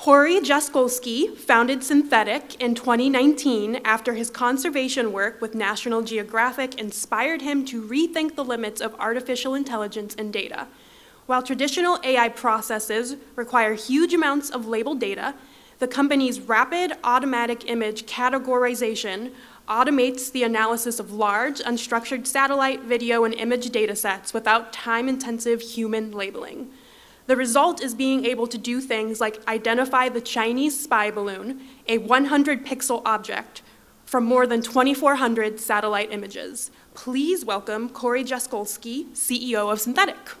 Corey Jaskolski founded Synthetaic in 2019 after his conservation work with National Geographic inspired him to rethink the limits of artificial intelligence and data. While traditional AI processes require huge amounts of labeled data, the company's rapid automatic image categorization automates the analysis of large, unstructured satellite, video, and image datasets without time-intensive human labeling. The result is being able to do things like identify the Chinese spy balloon, a 100-pixel object, from more than 2,400 satellite images. Please welcome Corey Jaskolski, CEO of Synthetaic.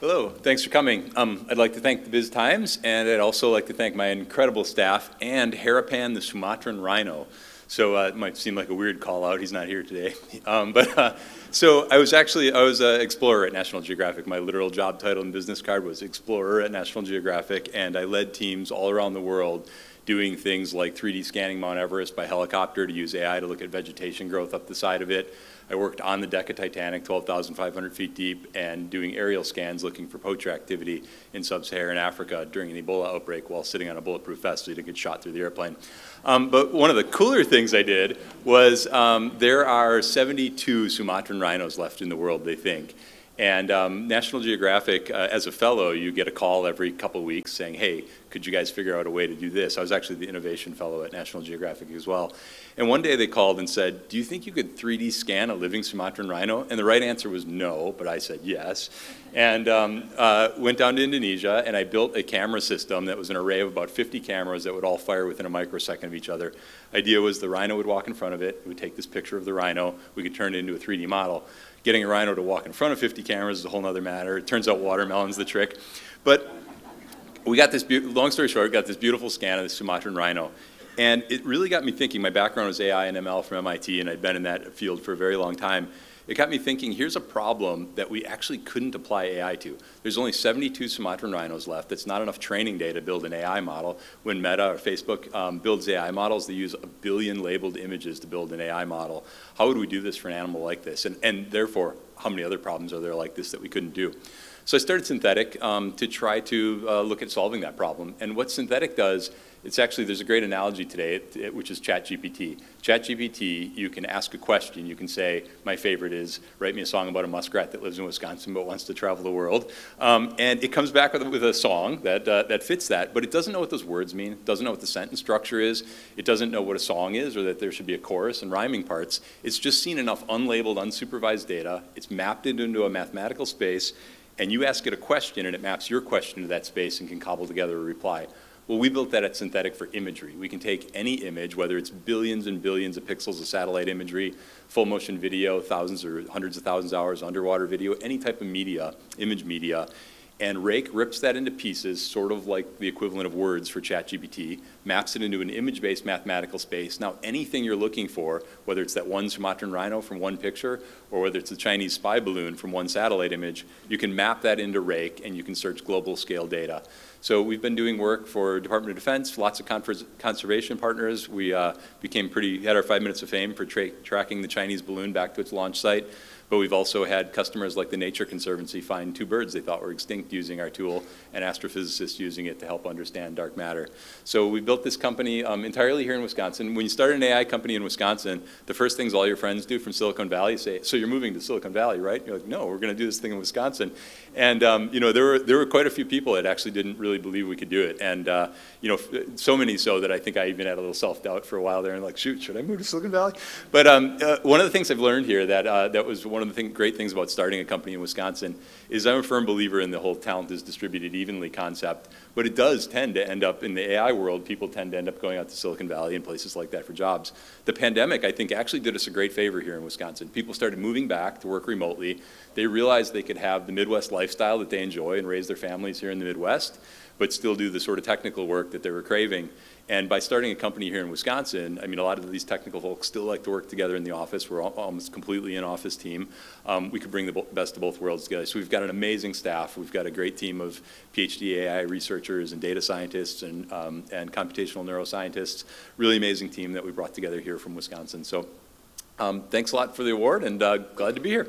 Hello, thanks for coming. I'd like to thank the BizTimes, and I'd also like to thank my incredible staff and Harapan, the Sumatran rhino. So it might seem like a weird call out. He's not here today. So I was an explorer at National Geographic. My literal job title and business card was explorer at National Geographic, and I led teams all around the world doing things like 3D scanning Mount Everest by helicopter to use AI to look at vegetation growth up the side of it. I worked on the deck of Titanic, 12,500 feet deep, and doing aerial scans looking for poacher activity in sub-Saharan Africa during an Ebola outbreak while sitting on a bulletproof vest so you didn't get shot through the airplane. But one of the cooler things I did was there are 72 Sumatran rhinos left in the world, they think. And National Geographic, as a fellow, you get a call every couple of weeks saying, hey, could you guys figure out a way to do this? I was actually the innovation fellow at National Geographic as well. And one day they called and said, do you think you could 3D scan a living Sumatran rhino? And the right answer was no, but I said yes. And went down to Indonesia, and I built a camera system that was an array of about 50 cameras that would all fire within a microsecond of each other. Idea was the rhino would walk in front of it, we would take this picture of the rhino, we could turn it into a 3D model. Getting a rhino to walk in front of 50 cameras is a whole other matter. It turns out watermelon's the trick. But we got this, long story short, we got this beautiful scan of the Sumatran rhino. And it really got me thinking. My background was AI and ML from MIT, and I'd been in that field for a very long time. It got me thinking, here's a problem that we actually couldn't apply AI to. There's only 72 Sumatran rhinos left. That's not enough training data to build an AI model. When Meta or Facebook builds AI models, they use 1 billion labeled images to build an AI model. How would we do this for an animal like this? And therefore, how many other problems are there like this that we couldn't do? So I started Synthetaic to try to look at solving that problem. And what Synthetaic does, it's actually, there's a great analogy today, which is ChatGPT. ChatGPT, you can ask a question. You can say, my favorite is, write me a song about a muskrat that lives in Wisconsin but wants to travel the world. And it comes back with a song that fits that, but it doesn't know what those words mean. It doesn't know what the sentence structure is. It doesn't know what a song is or that there should be a chorus and rhyming parts. It's just seen enough unlabeled, unsupervised data. It's mapped into a mathematical space, and you ask it a question, and it maps your question to that space and can cobble together a reply. Well, we built that at Synthetaic for imagery. We can take any image, whether it's billions and billions of pixels of satellite imagery, full motion video, thousands or hundreds of thousands of hours underwater video, any type of media, image media, and Rake rips that into pieces, sort of like the equivalent of words for ChatGPT, maps it into an image-based mathematical space. Now, anything you're looking for, whether it's that one Sumatran rhino from one picture, or whether it's the Chinese spy balloon from one satellite image, you can map that into Rake, and you can search global scale data. So we've been doing work for Department of Defense, lots of conservation partners. We had our 5 minutes of fame for tracking the Chinese balloon back to its launch site. But we've also had customers like the Nature Conservancy find 2 birds they thought were extinct using our tool, and astrophysicists using it to help understand dark matter. So we built this company entirely here in Wisconsin. When you start an AI company in Wisconsin, the first things all your friends do from Silicon Valley say, so you're moving to Silicon Valley, right? You're like, no, we're going to do this thing in Wisconsin. And you know, there were quite a few people that actually didn't really believe we could do it. And you know, so many so that I think I even had a little self-doubt for a while there and like, shoot, should I move to Silicon Valley? But one of the things I've learned here that was one of the great things about starting a company in Wisconsin is I'm a firm believer in the whole talent is distributed evenly concept, but it does tend to end up in the AI world, people tend to end up going out to Silicon Valley and places like that for jobs. The pandemic, I think, actually did us a great favor here in Wisconsin. People started moving back to work remotely. They realized they could have the Midwest lifestyle that they enjoy and raise their families here in the Midwest, but still do the sort of technical work that they were craving. And by starting a company here in Wisconsin, I mean, a lot of these technical folks still like to work together in the office. We're almost completely an office team. We could bring the best of both worlds together. So we've got an amazing staff. We've got a great team of PhD AI researchers and data scientists and computational neuroscientists. Really amazing team that we brought together here from Wisconsin. So thanks a lot for the award, and glad to be here.